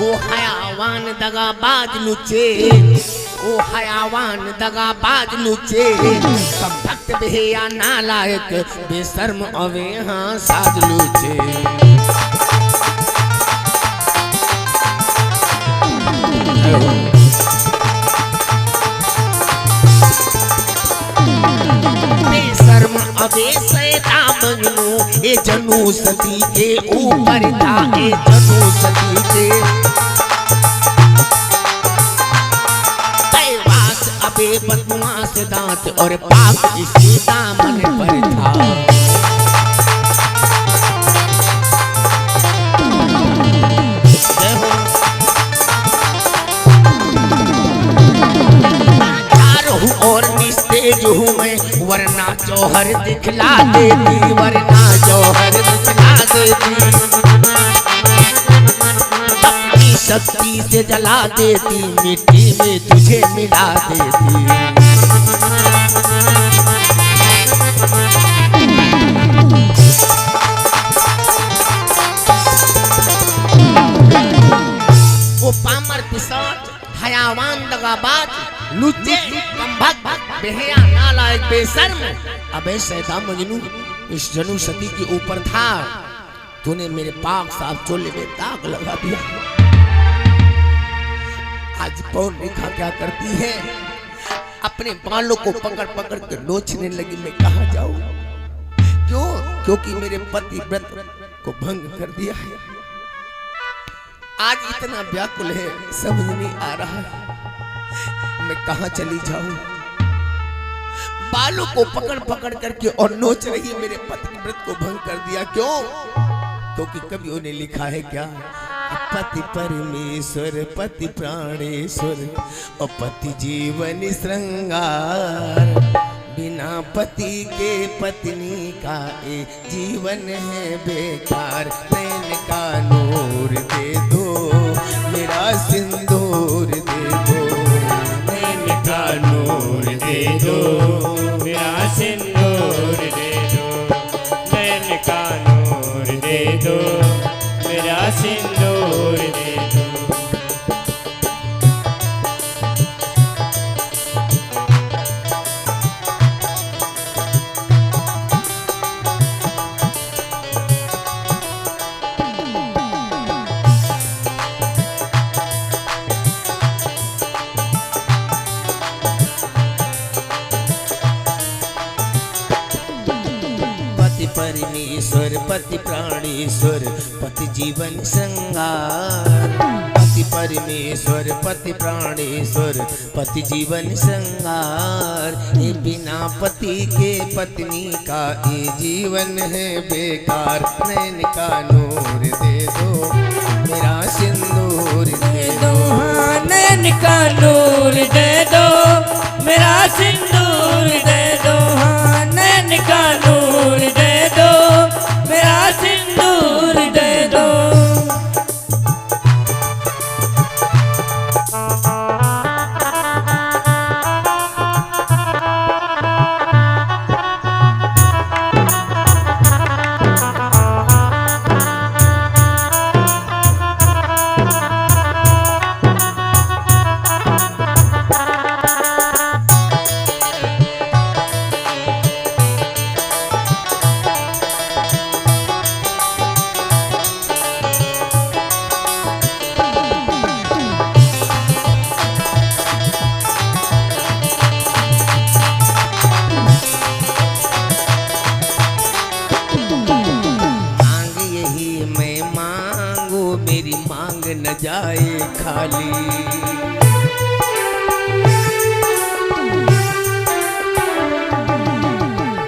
ओ हयावान दगाबाज लुचे, ओ हयावान दगाबाज लुचे, कम भक्त बेहया नालायक बेशर्म अवे हाँ साज लुचे। बेशर्म अवे सैदा मजनू, ए जनू सती के ऊपर था, ए जनू सती के अबे बदमाश दांत और पाप इसी दामन पर था। और निस्तेज हूँ मैं, वरना जौहर दिखला देती, वरना जौहर दिखला देती, अपनी शक्ति से जला देती, मिट्टी में तुझे मिला देती। वो पामर पिशाच हयावान दगाबाज लुच्चे कमबख्त बेहया नालायक बेशर्म अबे सैदा मजनू इस जनू सती के ऊपर था, तूने मेरे पाक साफ चोले में दाग लगा दिया। आज पौन रेखा क्या करती है, अपने बालों को पकड़ पकड़ के नोचने लगी। मैं कहाँ जाऊं? क्यों? क्योंकि मेरे पति व्रत को भंग कर दिया है। आज इतना व्याकुल है, समझ नहीं आ रहा है मैं कहाँ चली जाऊं। बालों को पकड़ पकड़ करके और नोच रही है, मेरे पति व्रत को भंग कर दिया। क्यों? क्योंकि कवियों ने लिखा है क्या, पति परमेश्वर पति प्राणेश्वर और पति जीवन श्रृंगार, बिना पति के पत्नी का ये जीवन है बेकार। नैन का नूर दे दो, मेरा सिंदूर दे दो, नैन का नूर दे दो, मेरा सिंदूर दे दो, नैन का नूर दे दो, मेरा सिंदूर दे दो। परमेश्वर पति प्राणेश्वर पति जीवन श्रृंगार, पति परमेश्वर पति प्राणेश्वर पति जीवन श्रृंगार, ये बिना पति के पत्नी का ये जीवन है बेकार। नैन का नूर दे दो, मेरा सिंदूर दे दो, नैन का नूर दे दो, मेरा सिंदूर दे दो, नैन का नूर दे दो, मेरा सिंदूर दे दो। न जाए खाली,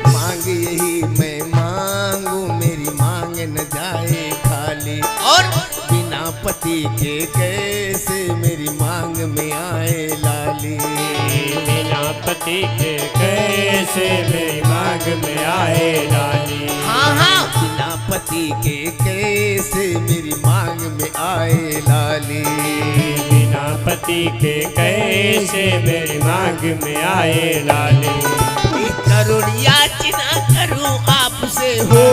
मांग यही मैं मांगू, मेरी मांग न जाए खाली। और बिना पति के कैसे मेरी मांग में आए लाली, बिना पति के कैसे मेरी मांग में आए लाली। हाँ हाँ, बिना पति के कैसे मेरी मांग में आए लाली, बिना पति के कैसे मेरी मांग में आए लाली। करुण याचना करूं आपसे हो,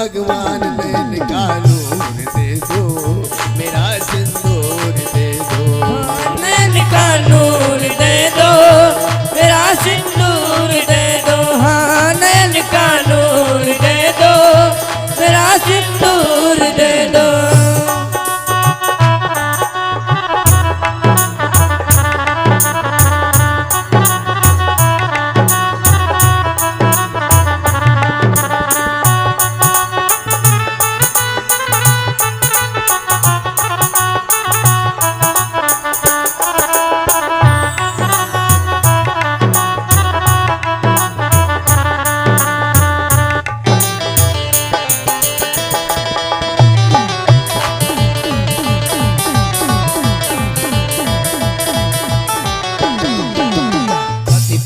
भगवान नैन का नूर दे दो, मेरा सिंदूर दे दो। नैन का नूर दे दो, मेरा सिंदूर दे दो। हाँ नैन का नूर दे दो, मेरा सिंदूर दे दो।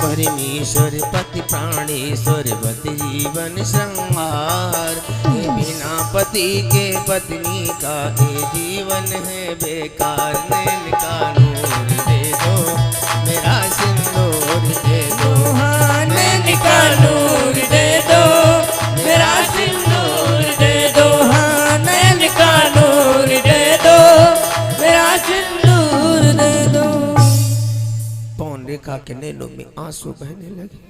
परमेश्वर पति प्राणेश्वर पति जीवन श्रृंगार, बिना पति के पत्नी का ये जीवन है बेकार। नैन का नूर दे दो, मेरा सिंदूर दे दो। हाँ नैन का नूर दे दो, मेरा सिंदूर दे दो। हाँ नैन का नूर दे दो, मेरा सिंदूर दे दो। पौन रेखा के नैनों में आंसू बहने लगे।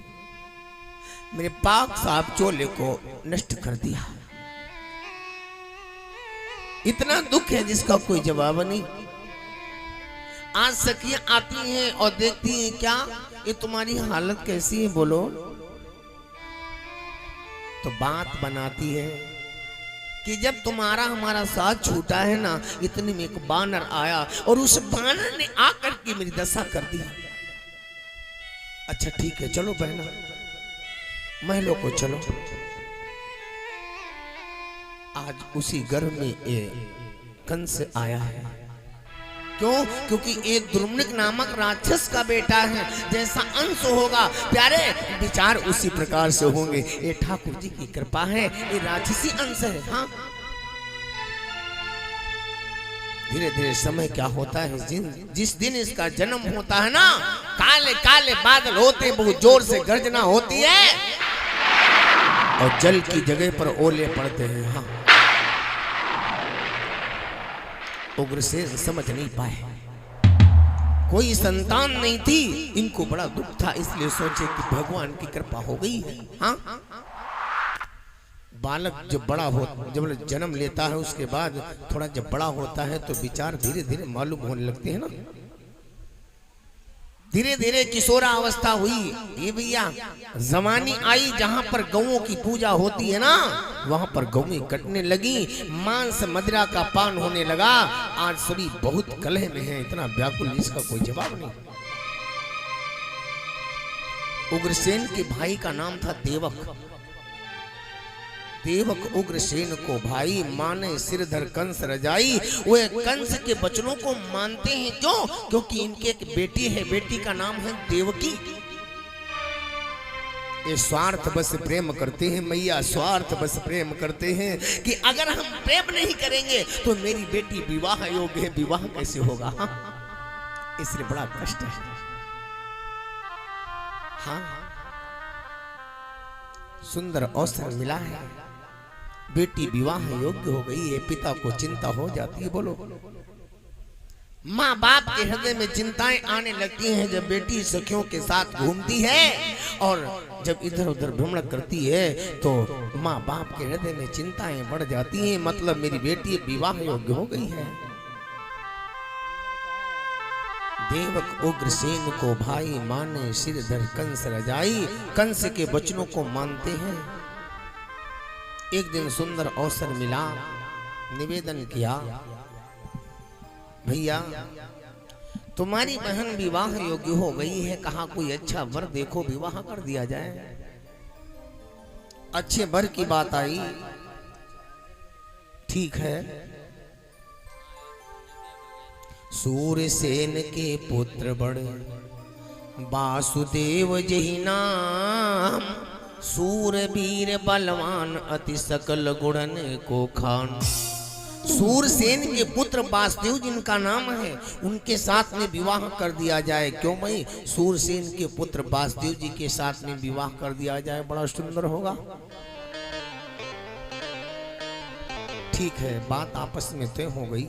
मेरे पाक साहब चोले को नष्ट कर दिया। इतना दुख है जिसका कोई जवाब नहीं। आज सखियां आती हैं और देखती हैं क्या ये तुम्हारी हालत कैसी है बोलो, तो बात बनाती है कि जब तुम्हारा हमारा साथ छूटा है ना, इतने में एक बानर आया और उस बानर ने आकर के मेरी दशा कर दी। अच्छा ठीक है चलो बहना, महलों को चलो। आज उसी घर में एक कंस आया है। क्यों? क्योंकि एक द्रुम्निक नामक राक्षस का बेटा है। जैसा अंश होगा प्यारे विचार उसी प्रकार से होंगे। ये ठाकुर जी की कृपा है, ये राक्षसी अंश है। हाँ धीरे धीरे समय क्या होता है, जिस दिन इसका जन्म होता है ना, काले काले बादल होते, बहुत जोर से गर्जना होती है और जल की जगह पर ओले पड़ते हैं। हाँ उग्रसेन समझ नहीं पाए, कोई संतान नहीं थी, इनको बड़ा दुख था, इसलिए सोचे कि भगवान की कृपा हो गई है। हाँ बालक जब बड़ा हो, जब जन्म लेता है उसके बाद थोड़ा जब बड़ा होता है तो विचार धीरे धीरे मालूम होने लगते हैं ना। धीरे धीरे किशोरावस्था हुई। ये भैया जवानी आई, जहां पर गौओं की पूजा होती है ना, वहां पर गौएं कटने लगी, मांस मदिरा का पान होने लगा। आज सभी बहुत कलह में है, इतना व्याकुल इसका कोई जवाब नहीं। उग्रसेन के भाई का नाम था देवक। देवक उग्रसेन को भाई माने सिरधर कंस रजाई। वो कंस के वचनों को मानते हैं। क्यों? क्योंकि इनके एक बेटी है, बेटी का नाम है देवकी। ये स्वार्थ बस प्रेम करते हैं मैया, स्वार्थ बस प्रेम करते हैं कि अगर हम प्रेम नहीं करेंगे तो मेरी बेटी विवाह योग्य है, विवाह कैसे होगा। हाँ इसलिए बड़ा कष्ट है। हाँ सुंदर अवसर मिला है, बेटी विवाह योग्य हो गई है, पिता को चिंता हो जाती है। बोलो माँ बाप के हृदय में चिंताएं आने लगती हैं जब बेटी सखियों के साथ घूमती है और जब इधर उधर भ्रमण करती है तो माँ बाप के हृदय में चिंताएं बढ़ जाती हैं। मतलब मेरी बेटी विवाह योग्य हो गई है। देवक उग्रसेन को भाई माने सिरधर कंस रजाई, कंस के वचनों को मानते हैं। एक दिन सुंदर अवसर मिला, निवेदन किया भैया तुम्हारी बहन विवाह योग्य हो गई है, कहा कोई अच्छा वर देखो विवाह कर दिया जाए। अच्छे वर की बात आई, ठीक है। सूरसेन के पुत्र बड़े वासुदेव जही नाम, सूरवीर बलवान अति सकल गुणन को खान। सूरसेन के पुत्र वासुदेव जिनका नाम है, उनके साथ में विवाह कर दिया जाए। क्यों भाई? सूरसेन के पुत्र वासुदेव जी के साथ में विवाह कर दिया जाए, बड़ा सुंदर होगा। ठीक है, बात आपस में तय हो गई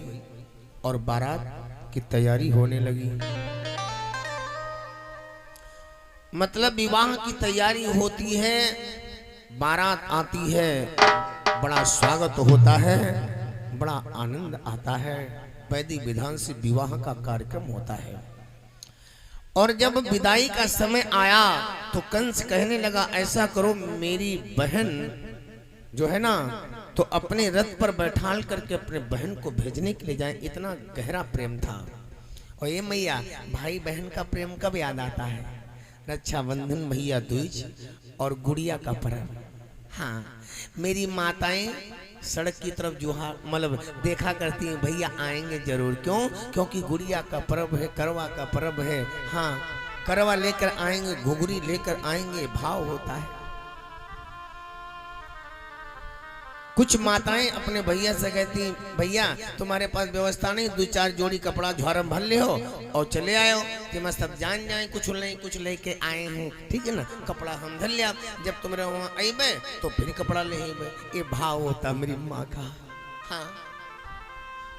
और बारात की तैयारी होने लगी। मतलब विवाह की तैयारी होती है, बारात आती है, बड़ा स्वागत होता है, बड़ा आनंद आता है, वैदिक विधान से विवाह का कार्यक्रम होता है। और जब विदाई का समय आया तो कंस कहने लगा ऐसा करो, मेरी बहन जो है ना तो अपने रथ पर बैठाल करके अपने बहन को भेजने के लिए जाए। इतना गहरा प्रेम था। और ये मैया, भाई बहन का प्रेम कब याद आता है? रक्षाबंधन, भैया दूज और गुड़िया का पर्व। हाँ, मेरी माताएं सड़क की तरफ जुहा मतलब देखा करती हैं, भैया आएंगे जरूर। क्यों? क्योंकि गुड़िया का पर्व है, करवा का पर्व है। हाँ, करवा लेकर आएंगे, घुघरी लेकर आएंगे, भाव होता है। कुछ माताएं अपने भैया से कहती, भैया तुम्हारे पास व्यवस्था नहीं, 2-4 जोड़ी कपड़ा झारम भर ले हो और चले आयो कि मैं सब जान जाए कुछ नहीं कुछ लेके आए हैं, ठीक है ना, कपड़ा हम धर लिया, जब तुम्हारे वहां आईबे तो फिर कपड़ा ले आईबे। ये भाव होता मेरी माँ का। हाँ,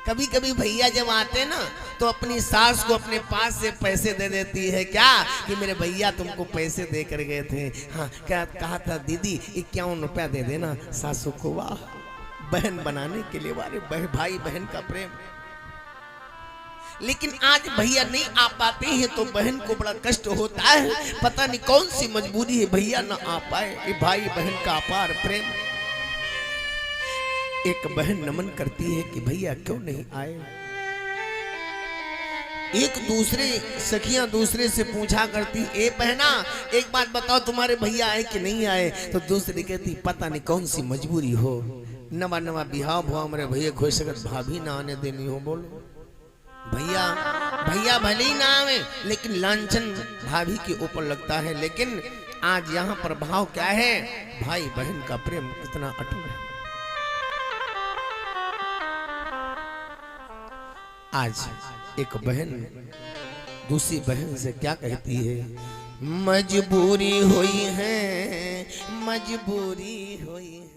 कभी कभी भैया जब आते ना तो अपनी सास को अपने पास से पैसे दे देती है, क्या कि मेरे भैया तुमको पैसे दे कर गए थे। हाँ, क्या कहा था दीदी 51 रुपया दे देना सासू को। वाह, बहन बनाने के लिए, वाले भाई बहन का प्रेम। लेकिन आज भैया नहीं आ पाते हैं तो बहन को बड़ा कष्ट होता है। पता नहीं कौन सी मजबूरी है भैया ना आ पाए। ये भाई बहन का अपार प्रेम। एक बहन नमन करती है कि भैया क्यों नहीं आए। एक दूसरे सखियां दूसरे से पूछा करती, ए बहना एक बात बताओ तुम्हारे भैया आए कि नहीं आए? तो दूसरी कहती पता नहीं कौन सी मजबूरी हो, नवा नवा बिहाव भुआ मेरे भैया खोई सकत भाभी ना आने देनी हो। बोलो भैया भले ही ना आवे लेकिन लांछन भाभी के ऊपर लगता है। लेकिन आज यहाँ पर भाव क्या है? भाई बहन का प्रेम कितना अटूट है। आज एक बहन दूसरी बहन से क्या कहती है? मजबूरी हुई है, मजबूरी हुई है।